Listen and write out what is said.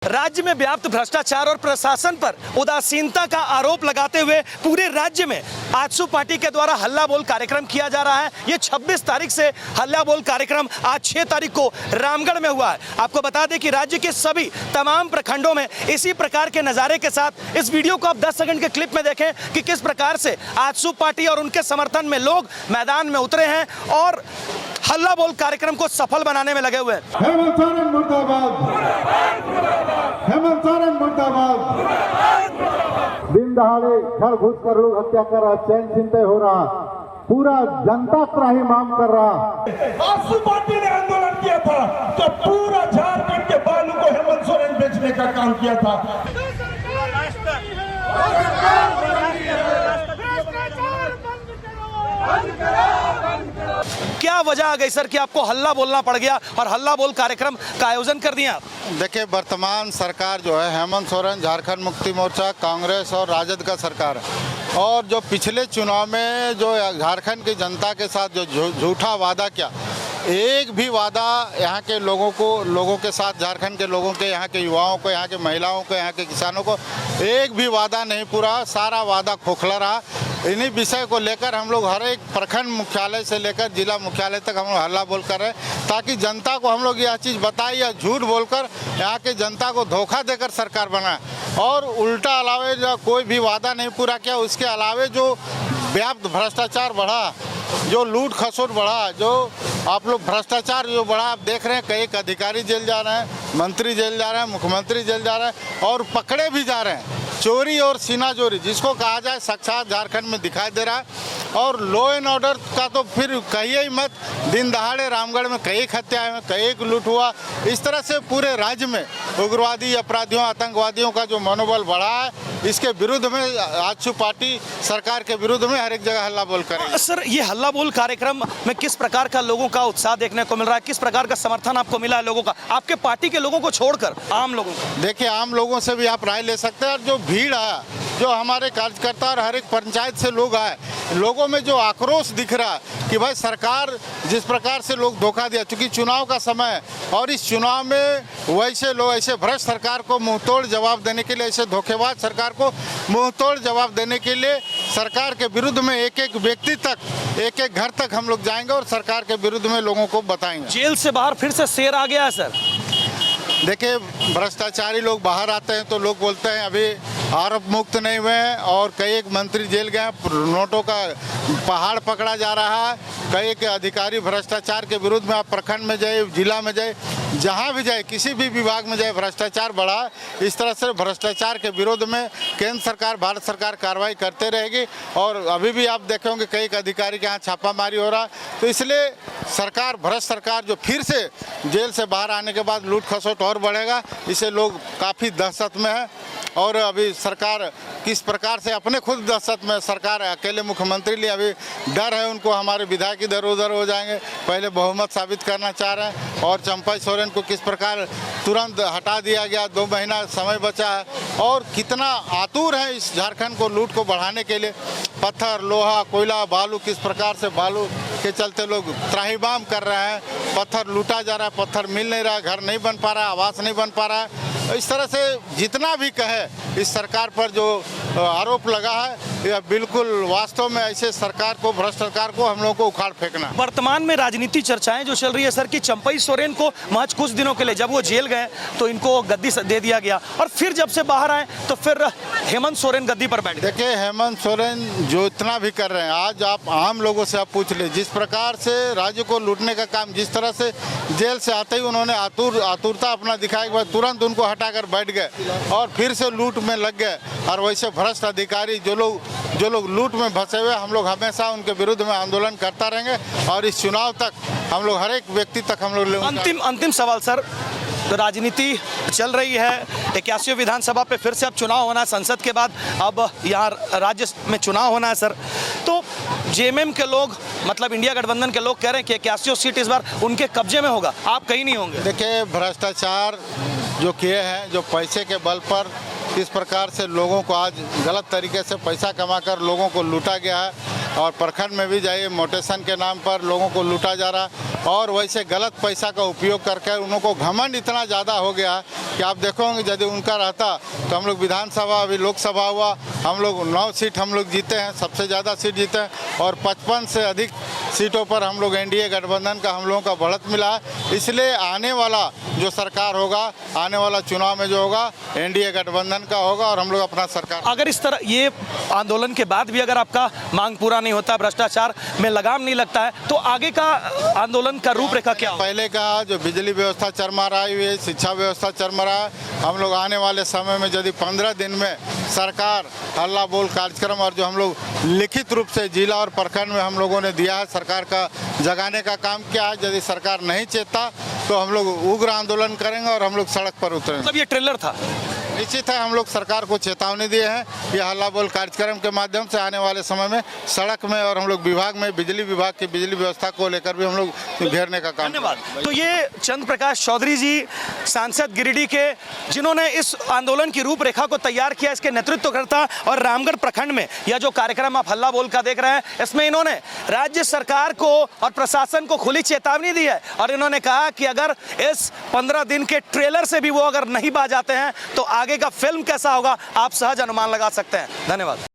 राज्य में व्याप्त भ्रष्टाचार और प्रशासन पर उदासीनता का आरोप लगाते हुए पूरे राज्य में आजसू पार्टी के द्वारा हल्ला बोल कार्यक्रम किया जा रहा है। ये 26 तारीख से हल्ला बोल कार्यक्रम आज 6 तारीख को रामगढ़ में हुआ है। आपको बता दें कि राज्य के सभी तमाम प्रखंडों में इसी प्रकार के नज़ारे के साथ इस वीडियो को आप 10 सेकंड के क्लिप में देखें कि किस प्रकार से आजसू पार्टी और उनके समर्थन में लोग मैदान में उतरे हैं और हल्ला बोल कार्यक्रम को सफल बनाने में लगे हुए हैं। हेमंत सोरेन मुर्दाबाद, हेमंत सोरेन मुर्दाबाद। दिन दहाड़े घर घुस कर लोग हत्या कर रहा, चैन चिंता हो रहा, पूरा जनता त्राहिमाम कर रहा। आजसू पार्टी ने आंदोलन किया था तो पूरा झारखंड के बालू को हेमंत सोरेन बेचने का काम किया था। क्या वजह आ गई सर कि आपको हल्ला बोलना पड़ गया और हल्ला बोल कार्यक्रम का आयोजन कर दिया? देखिए, वर्तमान सरकार जो है हेमंत सोरेन, झारखंड मुक्ति मोर्चा, कांग्रेस और राजद का सरकार है। और जो पिछले चुनाव में जो झारखंड की जनता के साथ जो झूठा वादा किया, एक भी वादा यहाँ के लोगों के साथ, झारखंड के लोगों के, यहाँ के युवाओं को, यहाँ के महिलाओं को, यहाँ के किसानों को एक भी वादा नहीं पूरा, सारा वादा खोखला रहा। इन्हीं विषय को लेकर हम लोग हर एक प्रखंड मुख्यालय से लेकर जिला मुख्यालय तक हम लोग हल्ला बोल कर रहे हैं, ताकि जनता को हम लोग यह चीज़ बताएं या झूठ बोलकर यहाँ के जनता को धोखा देकर सरकार बनाए। और उल्टा अलावे जो कोई भी वादा नहीं पूरा किया, उसके अलावे जो व्याप्त भ्रष्टाचार बढ़ा, जो लूट खसोट बढ़ा, जो आप लोग भ्रष्टाचार जो बढ़ा आप देख रहे हैं, कई अधिकारी जेल जा रहे हैं, मंत्री जेल जा रहे हैं, मुख्यमंत्री जेल जा रहे हैं और पकड़े भी जा रहे हैं। चोरी और सीना चोरी जिसको कहा जाए साक्षात झारखंड में दिखाई दे रहा है। और लॉ एंड ऑर्डर का तो फिर कहिए ही मत, दिन दहाड़े रामगढ़ में कई हत्याएं हुई, कई लूट हुआ। इस तरह से पूरे राज्य में उग्रवादी अपराधियों, आतंकवादियों का जो मनोबल बढ़ा है, इसके विरुद्ध में आजसू पार्टी सरकार के विरुद्ध में हर एक जगह हल्ला बोल करेगी। सर, ये हल्ला बोल कार्यक्रम में किस प्रकार का लोगों का उत्साह देखने को मिल रहा है? किस प्रकार का समर्थन आपको मिला है लोगों का, आपके पार्टी के लोगों को छोड़कर आम लोगों को? देखिए, आम लोगों से भी आप राय ले सकते हैं। और जो भीड़ है, जो हमारे कार्यकर्ता और हर एक पंचायत से लोग आए, लोगों में जो आक्रोश दिख रहा है कि भाई सरकार जिस प्रकार से लोग धोखा दिया, चूंकि चुनाव का समय है और इस चुनाव में वैसे लोग ऐसे भ्रष्ट सरकार को मुंहतोड़ जवाब देने के लिए, ऐसे धोखेबाज सरकार को मुंहतोड़ जवाब देने के लिए सरकार के विरुद्ध में एक एक व्यक्ति तक, एक एक घर तक हम लोग जाएंगे और सरकार के विरुद्ध में लोगों को बताएंगे। जेल से बाहर फिर से शेर आ गया है सर। देखिए, भ्रष्टाचारी लोग बाहर आते हैं तो लोग बोलते हैं अभी आरोप मुक्त नहीं हुए हैं और कई एक मंत्री जेल गए हैं, नोटों का पहाड़ पकड़ा जा रहा है। कई के अधिकारी भ्रष्टाचार के विरुद्ध में, आप प्रखंड में जाए, जिला में जाए, जहां भी जाए, किसी भी विभाग में जाए, भ्रष्टाचार बढ़ा। इस तरह से भ्रष्टाचार के विरोध में केंद्र सरकार, भारत सरकार कार्रवाई करते रहेगी। और अभी भी आप देखेंगे कई अधिकारी के यहाँ छापामारी हो रहा है। तो इसलिए सरकार, भ्रष्ट सरकार जो फिर से जेल से बाहर आने के बाद लूट खसोट और बढ़ेगा, इसे लोग काफ़ी दहशत में है। और अभी सरकार किस प्रकार से अपने खुद दहशत में, सरकार अकेले मुख्यमंत्री लिए अभी डर है उनको, हमारे विधायक इधर उधर हो जाएंगे, पहले बहुमत साबित करना चाह रहे हैं। और चंपई सोरेन को किस प्रकार तुरंत हटा दिया गया, 2 महीना समय बचा है। और कितना आतुर है इस झारखंड को लूट को बढ़ाने के लिए। पत्थर, लोहा, कोयला, बालू, किस प्रकार से बालू के चलते लोग त्राहिमाम कर रहे हैं, पत्थर लूटा जा रहा है, पत्थर मिल नहीं रहा, घर नहीं बन पा रहा, आवास नहीं बन पा रहा है। इस तरह से जितना भी कहे इस सरकार पर जो आरोप लगा है, यह बिल्कुल वास्तव में ऐसे सरकार को, भ्रष्ट सरकार को हम लोगों को उखाड़ फेंकना। वर्तमान में राजनीति चर्चाएं जो चल रही है सर कि चंपई सोरेन को महज कुछ दिनों के लिए, जब वो जेल गए तो इनको गद्दी दे दिया गया और फिर जब से बाहर आए तो फिर हेमंत सोरेन गद्दी पर बैठ गए। देखिए, हेमंत सोरेन जो इतना भी कर रहे हैं, आज आप आम लोगों से आप पूछ ले, जिस प्रकार से राज्य को लूटने का काम, जिस तरह से जेल से आते ही उन्होंने आतुरता अपना दिखाया के बाद तुरंत उनको हटाकर बैठ गए और फिर से लूट में लग गए। और वैसे भ्रष्ट अधिकारी जो लोग लूट में फंसे हुए, हम लोग हमेशा उनके विरुद्ध में आंदोलन करता रहेंगे और इस चुनाव तक हम लोग हर एक व्यक्ति तक हम लोग। अंतिम सवाल सर, तो राजनीति चल रही है, 81 विधानसभा पे फिर से अब चुनाव होना है, संसद के बाद अब यहाँ राज्य में चुनाव होना है सर। तो जेएमएम के लोग, मतलब इंडिया गठबंधन के लोग कह रहे हैं कि 81 सीट इस बार उनके कब्जे में होगा, आप कहीं नहीं होंगे। देखिए, भ्रष्टाचार जो किए हैं, जो पैसे के बल पर किस प्रकार से लोगों को आज गलत तरीके से पैसा कमाकर लोगों को लूटा गया है। और प्रखंड में भी जाइए, मोटेशन के नाम पर लोगों को लूटा जा रहा है। और वैसे गलत पैसा का उपयोग करके उनको घमंड इतना ज़्यादा हो गया कि आप देखोगे यदि उनका रहता तो हम लोग विधानसभा, अभी लोकसभा हुआ, हम लोग 9 सीट हम लोग जीते हैं, सबसे ज़्यादा सीट जीते हैं और 55 से अधिक सीटों पर हम लोग एनडीए गठबंधन का हम लोगों का बढ़त मिला है। इसलिए आने वाला जो सरकार होगा, आने वाला चुनाव में जो होगा एनडीए गठबंधन का होगा और हम लोग अपना सरकार। अगर इस तरह ये आंदोलन के बाद भी अगर आपका मांग पूरा नहीं होता, भ्रष्टाचार में लगाम नहीं लगता है, तो आगे का आंदोलन का रूपरेखा क्या होगा? पहले कहा जो बिजली व्यवस्था चरमरा रही है, शिक्षा व्यवस्था चरमरा है, हम लोग आने वाले समय में यदि 15 दिन में सरकार हल्ला बोल कार्यक्रम और जो हम लोग लिखित रूप से जिला और प्रखंड में हम लोगों ने दिया है, सरकार का जगाने का काम किया है, यदि सरकार नहीं चेता तो हम लोग उग्र आंदोलन करेंगे और हम लोग सड़क पर उतरेंगे। मतलब ये ट्रेलर था? निश्चित है, हम लोग सरकार को चेतावनी दिए हैं कि हल्ला बोल कार्यक्रम के माध्यम से आने वाले समय में सड़क में और हम लोग विभाग में बिजली विभाग की बिजली व्यवस्था को लेकर भी हम लोग घेरने का काम। धन्यवाद। तो ये चंद्र प्रकाश चौधरी जी, सांसद गिरिडीह के, जिन्होंने इस आंदोलन की रूपरेखा को तैयार किया, इसके नेतृत्व करता, और रामगढ़ प्रखंड में यह जो कार्यक्रम आप हल्ला बोल का देख रहे हैं, इसमें इन्होंने राज्य सरकार को और प्रशासन को खुली चेतावनी दी है और इन्होंने कहा कि अगर इस 15 दिन के ट्रेलर से भी वो अगर नहीं बाज आते हैं तो आगे का फिल्म कैसा होगा आप सहज अनुमान लगा सकते हैं। धन्यवाद।